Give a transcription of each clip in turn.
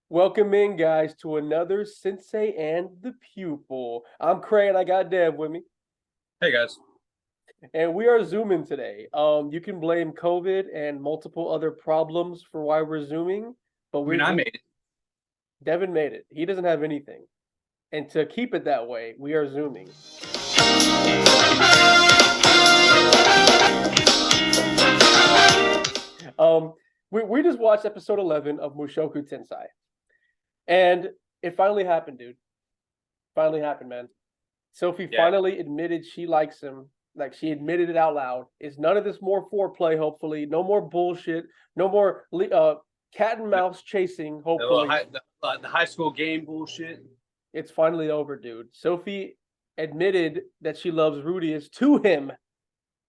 Welcome in, guys, to another Sensei and the Pupil. I'm Cray, and I got Dev with me, Hey guys. and we are zooming today. You can blame COVID and multiple other problems for why we're zooming, but I mean, I made it. Devin made it. He doesn't have anything, and to keep it that way, we are zooming. Um, we just watched episode 11 of Mushoku Tensei, and it finally happened, dude. Finally happened, man. Sophie Yeah. finally admitted she likes him. Like she admitted it out loud. It's none of this more foreplay, hopefully. No more bullshit. No more cat and The, mouse chasing, the little hopefully. the high school game bullshit. It's finally over, dude. Sophie admitted that she loves Rudius to him.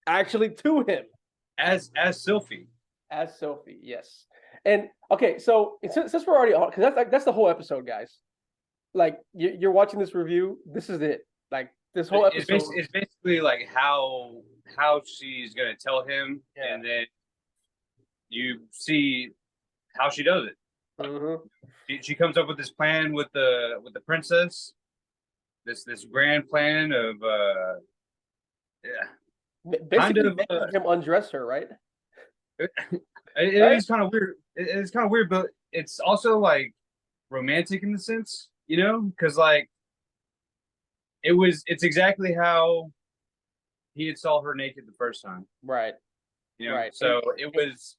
Actually, to him. As Sylphie. As Sophie, yes. And okay, so since we're already on, because that's the whole episode, guys. Like you're watching this review, this is it. Like this whole episode. It's basically like how she's gonna tell him, Yeah. and then you see how she does it. Mm-hmm. She comes up with this plan with the princess. This grand plan of yeah, kind Basically of making him undress her, right? it Right? is kind of weird. It's kind of weird, but it's also like romantic in the sense, because like it's exactly how he had saw her naked the first time, Right. Right. So it was.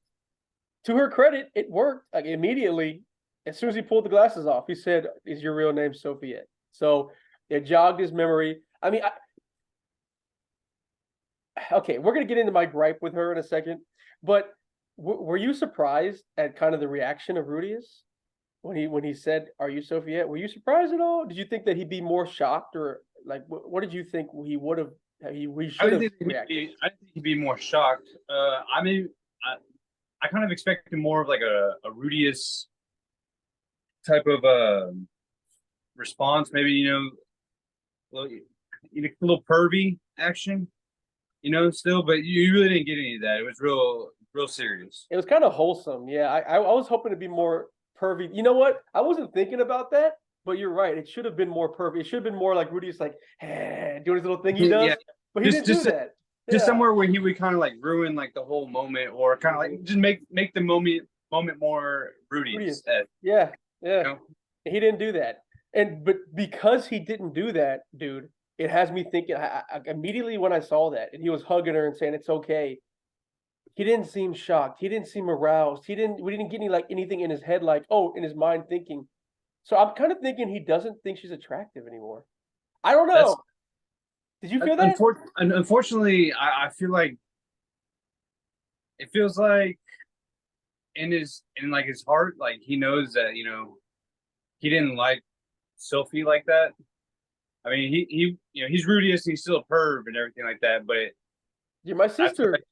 To her credit, it worked. Like immediately, as soon as he pulled the glasses off, he said, "Is your real name Sophia?" So it jogged his memory. I mean, okay, we're gonna get into my gripe with her in a second, but were you surprised at kind of the reaction of Rudius when he said, "Are you Sophia?" Were you surprised at all? Did you think that he'd be more shocked, or like what did you think he would have? We I should didn't have think reacted. I didn't think he'd be more shocked. I mean, I kind of expected more of like a Rudius type of response, maybe a little pervy action, still, but you really didn't get any of that. It was real serious. It was kind of wholesome. Yeah, I was hoping to be more pervy. You know what? I wasn't thinking about that, but you're right. It should have been more pervy. It should have been more like Rudy's like, doing his little thing he does, Yeah, but he just didn't do just that. just Yeah. somewhere where he would kind of like ruin like the whole moment, or kind of like just make the moment more Rudy Rudy is, instead. yeah, You yeah. know? He didn't do that. But because he didn't do that, dude, it has me thinking immediately when I saw that and he was hugging her and saying it's okay. He didn't seem shocked. He didn't seem aroused. We didn't get anything in his head like, oh, in his mind thinking. So I'm kind of thinking he doesn't think she's attractive anymore. I don't That's know. Did you feel that? unfortunately, I feel like it feels like in like his heart, like he knows that he didn't like Sophie like that. I mean, he's Rudius and he's still a perv and everything like that, but You're my I feel sister. like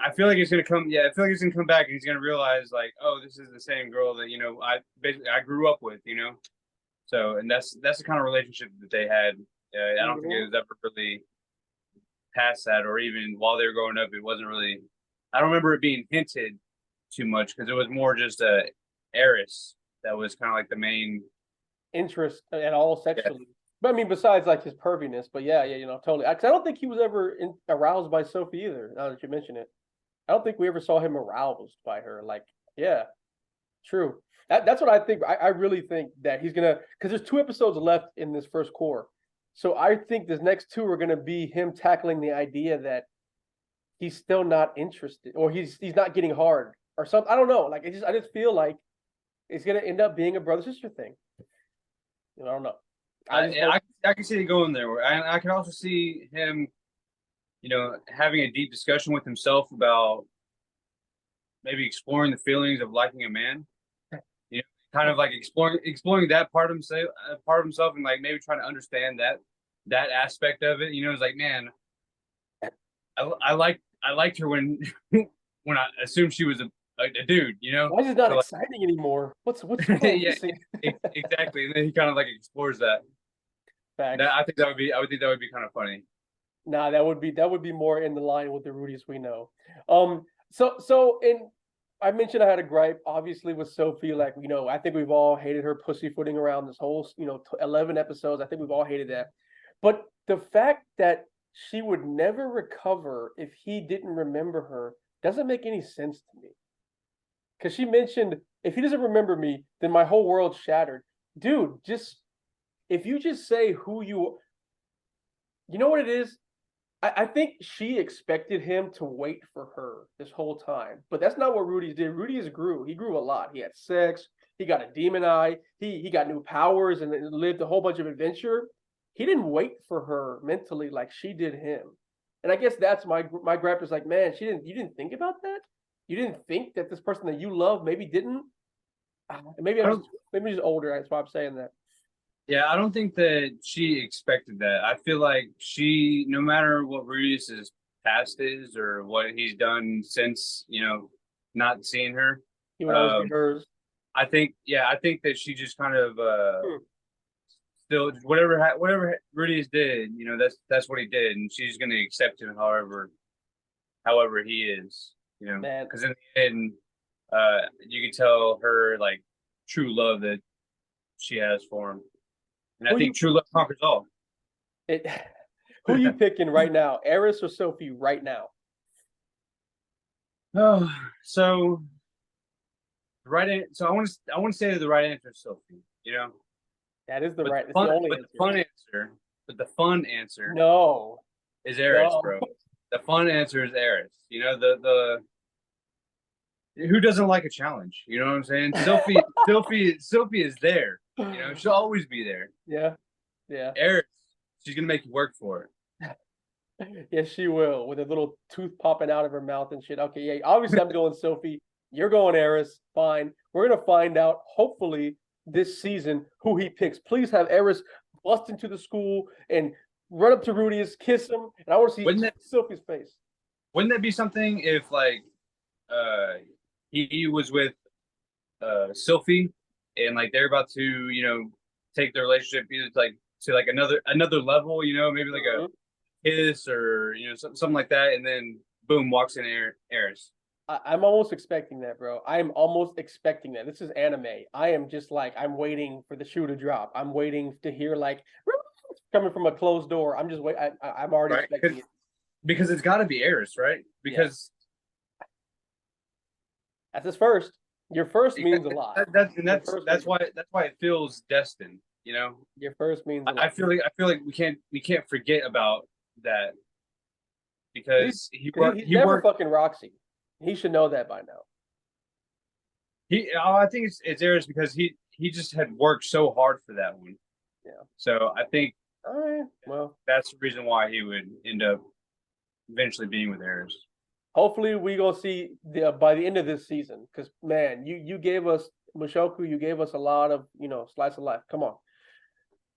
I feel like it's gonna come. Yeah, I feel like he's gonna come back and he's gonna realize like, oh, this is the same girl that I grew up with. So, and that's the kind of relationship that they had. I don't think it Mhm. was ever really past that, or even while they were growing up, it wasn't really. I don't remember it being hinted too much because it was more just a heiress that was kind of like the main. Interest at all Yeah, sexually. But I mean, besides like his perviness. But yeah, totally. Because I don't think he was ever aroused by Sophie either. Now that you mention it, I don't think we ever saw him aroused by her. Like, yeah, true. That's what I think. I really think that he's gonna because there's 2 episodes left in this first core. So I think this next 2 are gonna be him tackling the idea that he's still not interested or he's not getting hard or something. I don't know. Like I just feel like it's gonna end up being a brother sister thing. I don't know. I just hope. I can see it going there. I can also see him, having a deep discussion with himself about maybe exploring the feelings of liking a man. You know, kind of like exploring that part of himself, and like maybe trying to understand that aspect of it. It's like, man, I liked her when when I assumed she was a dude. Why is it not So like, exciting anymore? What's wrong? yeah, exactly. And then he kind of like explores that. Facts. I would think that would be kind of funny. Nah, that would be more in the line with the Rudies we know. So in I mentioned I had a gripe, obviously, with Sophie. Like, I think we've all hated her pussyfooting around this whole, 11 episodes. I think we've all hated that. But the fact that she would never recover if he didn't remember her doesn't make any sense to me. Because she mentioned, if he doesn't remember me, then my whole world's shattered. Dude, if you just say who you know what it is? I think she expected him to wait for her this whole time, but that's not what Rudy's did. Rudy's grew. He grew a lot. He had sex. He got a demon eye. He got new powers and lived a whole bunch of adventure. He didn't wait for her mentally like she did him. And I guess that's my gripe is like, man, you didn't think about that? You didn't think that this person that you love maybe didn't? Maybe I don't. maybe just older. That's why I'm saying that. Yeah, I don't think that she expected that. I feel like she, no matter what Rudius's past is or what he's done since, not seeing her, He would always be hers. I think, I think that she just kind of Hmm. still whatever Rudius did, that's what he did, and she's gonna accept him however he is, Man, because in the end, you can tell her like true love that she has for him. And I who think you true love conquers all. it, who you picking right now, Eris or Sophie right now? Oh, so I want to say the right answer is Sophie. That is the But right. It's the only answer. The fun answer No, is Eris, no. bro. The fun answer is Eris. The who doesn't like a challenge? You know what I'm saying? Sophie is there. She'll always be there. Yeah, yeah, Eris, she's gonna make you work for it. yes, she will with a little tooth popping out of her mouth and shit. Okay, yeah. Obviously, I'm going Sophie. You're going Eris. Fine. We're gonna find out. Hopefully, this season who he picks. Please have Eris bust into the school and run up to Rudius, kiss him, and I want to see Wouldn't that Sophie's face. wouldn't that be something if like uh he was with Sophie and like they're about to take their relationship either like to like another level, maybe like a Mhm. kiss or something like that, and then boom, walks in Eris. I'm almost expecting that, bro. I am almost expecting that. This is anime. I am just like I'm waiting for the shoe to drop. I'm waiting to hear like coming from a closed door. I'm just wait. I'm already Right? expecting it. Because it's got to be Eris, right? Yeah, Because that's his first. Your first means a lot. Your first that's means why it feels destined. your first means a I lot. feel like we can't forget about that because He's he never worked. fucking Roxy. He should know that by now. I think it's Eris because he just had worked so hard for that one. Yeah. So I think All right. Well, that's the reason why he would end up eventually being with Eris. hopefully we gonna see by the end of this season. Because man, you gave us Mushoku. You gave us a lot of slice of life. Come on,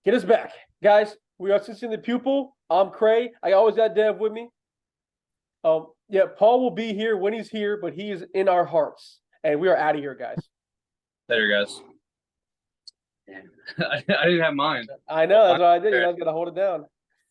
get us back, guys. We are Sissy the Pupil. I'm Cray. I always got Dev with me. Yeah, Paul will be here when he's here, but he is in our hearts. And we are out of here, guys. Later, guys. I didn't have mine. I know, that's what I did. I was gonna hold it down.